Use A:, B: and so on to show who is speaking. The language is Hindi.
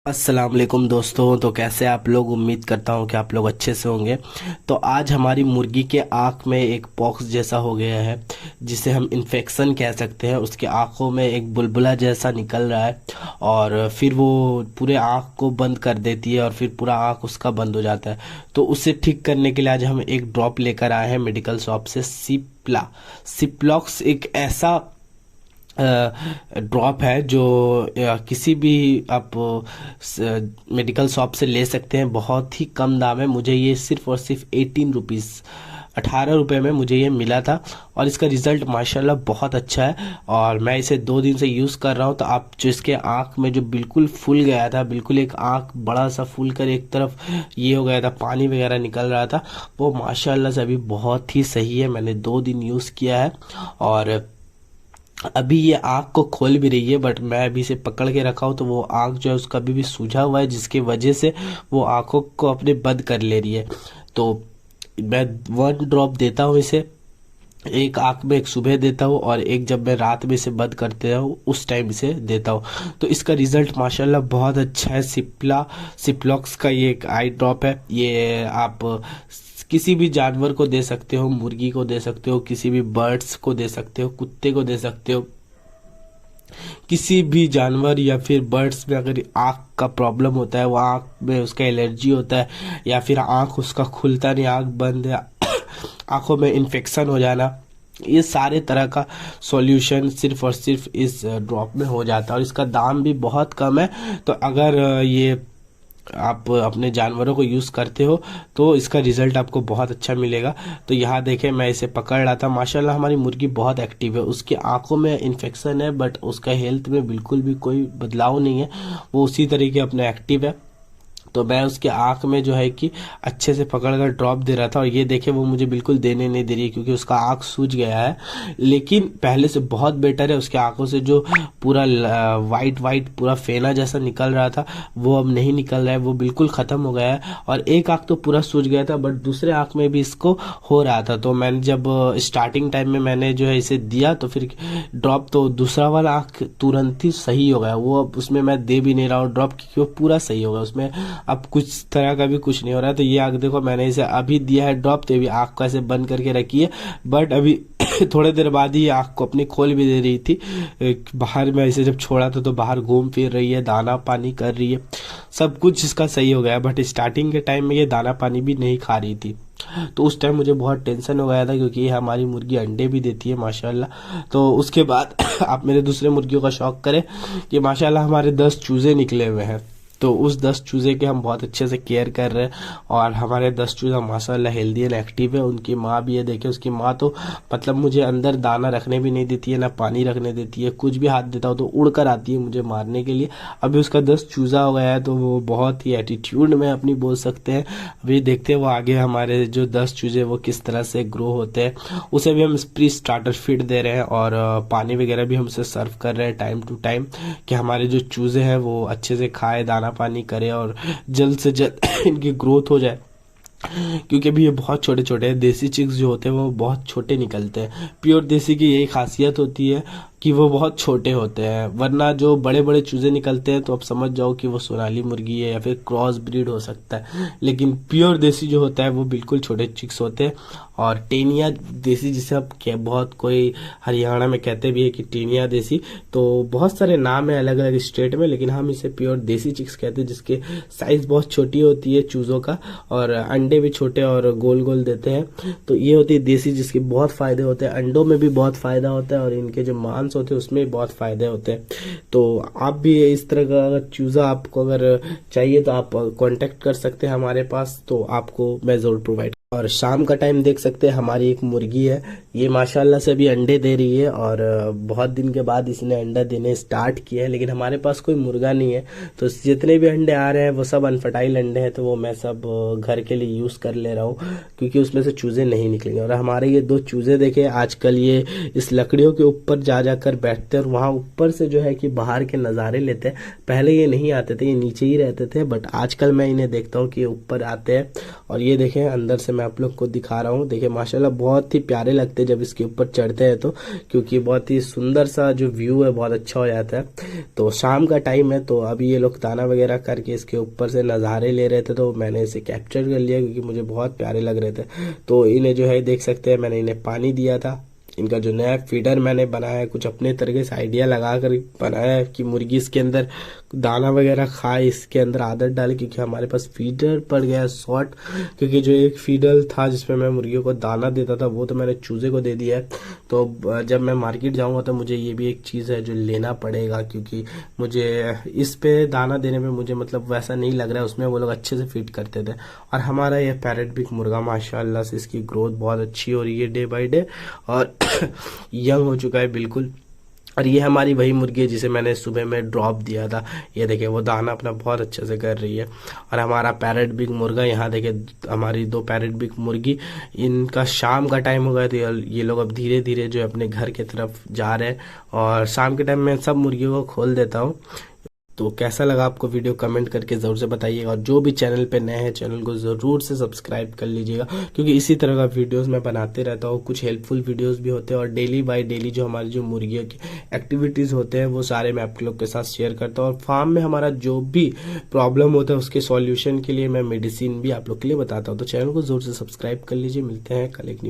A: अस्सलाम वालेकुम दोस्तों। तो कैसे आप लोग? उम्मीद करता हूँ कि आप लोग अच्छे से होंगे। तो आज हमारी मुर्गी के आँख में एक पॉक्स जैसा हो गया है, जिसे हम इन्फेक्शन कह सकते हैं। उसके आँखों में एक बुलबुला जैसा निकल रहा है और फिर वो पूरे आँख को बंद कर देती है और फिर पूरा आँख उसका बंद हो जाता है। तो उसे ठीक करने के लिए आज हम एक ड्रॉप लेकर आए हैं मेडिकल शॉप से। सिप्लॉक्स एक ऐसा ड्रॉप है जो किसी भी आप मेडिकल शॉप से ले सकते हैं। बहुत ही कम दाम है। मुझे ये सिर्फ और सिर्फ 18 रुपीज़ 18 रुपये में मुझे ये मिला था और इसका रिज़ल्ट माशाल्लाह बहुत अच्छा है। और मैं इसे 2 दिन से यूज़ कर रहा हूँ। तो आप जो इसके आँख में जो बिल्कुल फूल गया था, बिल्कुल एक आँख बड़ा सा फूल कर एक तरफ ये हो गया था, पानी वगैरह निकल रहा था, वो माशाल्लाह से अभी बहुत ही सही है। मैंने 2 दिन यूज़ किया है और अभी ये आँख को खोल भी रही है, बट मैं अभी इसे पकड़ के रखा हूँ तो वो आँख जो है उसका अभी भी सूझा हुआ है, जिसकी वजह से वो आँखों को अपने बंद कर ले रही है। तो मैं 1 ड्रॉप देता हूँ इसे, एक आँख में एक सुबह देता हूँ और एक जब मैं रात में इसे बंद करते हूँ उस टाइम इसे देता हूँ। तो इसका रिजल्ट माशाल्लाह बहुत अच्छा है। सिप्लॉक्स का ये एक आई ड्रॉप है। ये आप किसी भी जानवर को दे सकते हो, मुर्गी को दे सकते हो, किसी भी बर्ड्स को दे सकते हो, कुत्ते को दे सकते हो। किसी भी जानवर या फिर बर्ड्स में अगर आँख का प्रॉब्लम होता है, वो आँख में उसका एलर्जी होता है या फिर आँख उसका खुलता नहीं, आँख बंद है, आँखों में इन्फेक्शन हो जाना, ये सारे तरह का सॉल्यूशन सिर्फ और सिर्फ इस ड्रॉप में हो जाता है। और इसका दाम भी बहुत कम है। तो अगर ये आप अपने जानवरों को यूज़ करते हो तो इसका रिज़ल्ट आपको बहुत अच्छा मिलेगा। तो यहाँ देखें, मैं इसे पकड़ रहा था, माशाल्लाह हमारी मुर्गी बहुत एक्टिव है। उसकी आंखों में इन्फेक्शन है बट उसका हेल्थ में बिल्कुल भी कोई बदलाव नहीं है, वो उसी तरीके अपने एक्टिव है। तो मैं उसके आँख में जो है कि अच्छे से पकड़ कर ड्रॉप दे रहा था और ये देखे वो मुझे बिल्कुल देने नहीं दे रही है, क्योंकि उसका आँख सूज गया है। लेकिन पहले से बहुत बेटर है। उसके आँखों से जो पूरा वाइट वाइट पूरा फेना जैसा निकल रहा था वो अब नहीं निकल रहा है, वो बिल्कुल ख़त्म हो गया है। और एक आँख तो पूरा सूज गया था बट दूसरे आँख में भी इसको हो रहा था। तो मैंने जब स्टार्टिंग टाइम में मैंने जो है इसे दिया तो फिर ड्रॉप, तो दूसरा वाला आँख तुरंत ही सही हो गया। वो अब उसमें मैं दे भी नहीं रहा हूँ ड्रॉप, क्योंकि वो पूरा सही हो गया, उसमें अब कुछ तरह का भी कुछ नहीं हो रहा है। तो ये आँख देखो, मैंने इसे अभी दिया है ड्रॉप, तो ये भी आँख को ऐसे बंद करके रखी है। बट अभी थोड़े देर बाद ही आँख को अपनी खोल भी दे रही थी। बाहर में इसे जब छोड़ा था तो बाहर घूम फिर रही है, दाना पानी कर रही है, सब कुछ इसका सही हो गया। बट स्टार्टिंग के टाइम में ये दाना पानी भी नहीं खा रही थी, तो उस टाइम मुझे बहुत टेंशन हो गया था, क्योंकि ये हमारी मुर्गी अंडे भी देती है माशाल्लाह। तो उसके बाद आप मेरे दूसरे मुर्गियों का शौक करें कि माशाल्लाह हमारे 10 चूजे निकले हुए हैं। तो उस 10 चूजे के हम बहुत अच्छे से केयर कर रहे हैं और हमारे 10 चूजा माशाल्लाह हेल्दी एंड एक्टिव है। उनकी माँ भी है, देखिए उसकी माँ तो मतलब मुझे अंदर दाना रखने भी नहीं देती है, ना पानी रखने देती है। कुछ भी हाथ देता हो तो उड़ कर आती है मुझे मारने के लिए। अभी उसका 10 चूजा हो गया है तो वो बहुत ही एटीट्यूड में अपनी बोल सकते हैं। अभी देखते हैं वो आगे हमारे जो 10 चूजे वो किस तरह से ग्रो होते हैं। उसे भी हम प्री स्टार्टर फीड दे रहे हैं और पानी वगैरह भी हम उसे सर्व कर रहे हैं टाइम टू टाइम, कि हमारे जो चूजे हैं वो अच्छे से खाए, दाना पानी करे और जल्द से जल्द इनकी ग्रोथ हो जाए। क्योंकि अभी ये बहुत छोटे छोटे हैं। देसी चिक्स जो होते हैं वो बहुत छोटे निकलते हैं। प्योर देसी की यही खासियत होती है कि वो बहुत छोटे होते हैं, वरना जो बड़े बड़े चूजे निकलते हैं तो आप समझ जाओ कि वो सोनाली मुर्गी है या फिर क्रॉस ब्रीड हो सकता है। लेकिन प्योर देसी जो होता है वो बिल्कुल छोटे चिक्स होते हैं। और टेनिया देसी, जिसे आप बहुत कोई हरियाणा में कहते भी है कि टेनिया देसी, तो बहुत सारे नाम है अलग अलग स्टेट में, लेकिन हम इसे प्योर देसी चिक्स कहते हैं, जिसके साइज बहुत छोटी होती है चूजों का और अंडे भी छोटे और गोल गोल देते हैं। तो ये होती है देसी, जिसके बहुत फायदे होते हैं, अंडों में भी बहुत फायदा होता है और इनके जो मांस होते हैं उसमें भी बहुत फायदे होते हैं। तो आप भी इस तरह का अगर चूजा आपको अगर चाहिए तो आप कांटेक्ट कर सकते हैं हमारे पास, तो आपको मैं जरूर प्रोवाइड। और शाम का टाइम देख सकते हैं हमारी एक मुर्गी है, ये माशाल्लाह से अभी अंडे दे रही है और बहुत दिन के बाद इसने अंडा देने स्टार्ट किया है। लेकिन हमारे पास कोई मुर्गा नहीं है, तो जितने भी अंडे आ रहे हैं वो सब अनफर्टाइल अंडे हैं, तो वो मैं सब घर के लिए यूज़ कर ले रहा हूँ, क्योंकि उसमें से चूजे नहीं निकलेंगे। और हमारे ये 2 चूजे देखे आजकल ये इस लकड़ियों के ऊपर जा जाकर बैठते हैं और वहाँ ऊपर से जो है कि बाहर के नज़ारे लेते हैं। पहले ये नहीं आते थे, ये नीचे ही रहते थे, बट आजकल मैं इन्हें देखता हूँ कि ऊपर आते हैं। और ये देखें अंदर से मैं आप लोग को दिखा रहा हूँ। देखिए माशाल्लाह बहुत ही प्यारे लगते हैं जब इसके ऊपर चढ़ते हैं तो, क्योंकि बहुत ही सुंदर सा जो व्यू है बहुत अच्छा हो जाता है। तो शाम का टाइम है, तो अभी ये लोग दाना वगैरह करके इसके ऊपर से नज़ारे ले रहे थे, तो मैंने इसे कैप्चर कर लिया क्योंकि मुझे बहुत प्यारे लग रहे थे। तो इन्हें जो है देख सकते हैं, मैंने इन्हें पानी दिया था। इनका जो नया फीडर मैंने बनाया है, कुछ अपने तरीके से आइडिया लगा कर बनाया है कि मुर्गी इसके अंदर दाना वगैरह खाए, इसके अंदर आदत डाले, क्योंकि हमारे पास फीडर पड़ गया शॉर्ट। क्योंकि जो एक फीडर था जिसमें मैं मुर्गियों को दाना देता था वो तो मैंने चूजे को दे दिया है। तो जब मैं मार्केट जाऊंगा तो मुझे ये भी एक चीज़ है जो लेना पड़ेगा, क्योंकि मुझे इस पे दाना देने में मुझे मतलब वैसा नहीं लग रहा है, उसमें वो लोग अच्छे से फीड करते थे। और हमारा ये पैरेट बिग मुर्गा माशाल्लाह से इसकी ग्रोथ बहुत अच्छी हो रही है डे बाय डे, और यंग हो चुका है बिल्कुल। और ये हमारी वही मुर्गी है जिसे मैंने सुबह में ड्रॉप दिया था। ये देखिए वो दाना अपना बहुत अच्छे से कर रही है। और हमारा पैरेट बिग मुर्गा, यहाँ देखिए हमारी 2 पैरेट बिग मुर्गी, इनका शाम का टाइम हो गया तो ये लोग अब धीरे धीरे जो है अपने घर की तरफ जा रहे हैं। और शाम के टाइम में सब मुर्गियों को खोल देता हूँ। तो कैसा लगा आपको वीडियो कमेंट करके ज़रूर से बताइएगा, और जो भी चैनल पे नए हैं चैनल को ज़रूर से सब्सक्राइब कर लीजिएगा, क्योंकि इसी तरह का वीडियोस मैं बनाते रहता हूँ। कुछ हेल्पफुल वीडियोस भी होते हैं, और डेली बाय डेली जो हमारी जो मुर्गियों की एक्टिविटीज़ होते हैं वो सारे मैं आप लोग के साथ शेयर करता हूँ। और फार्म में हमारा जो भी प्रॉब्लम होता है उसके सॉल्यूशन के लिए मैं मेडिसिन भी आप लोग के लिए बताता हूँ। तो चैनल को ज़रूर से सब्सक्राइब कर लीजिए। मिलते हैं कल एक न्यू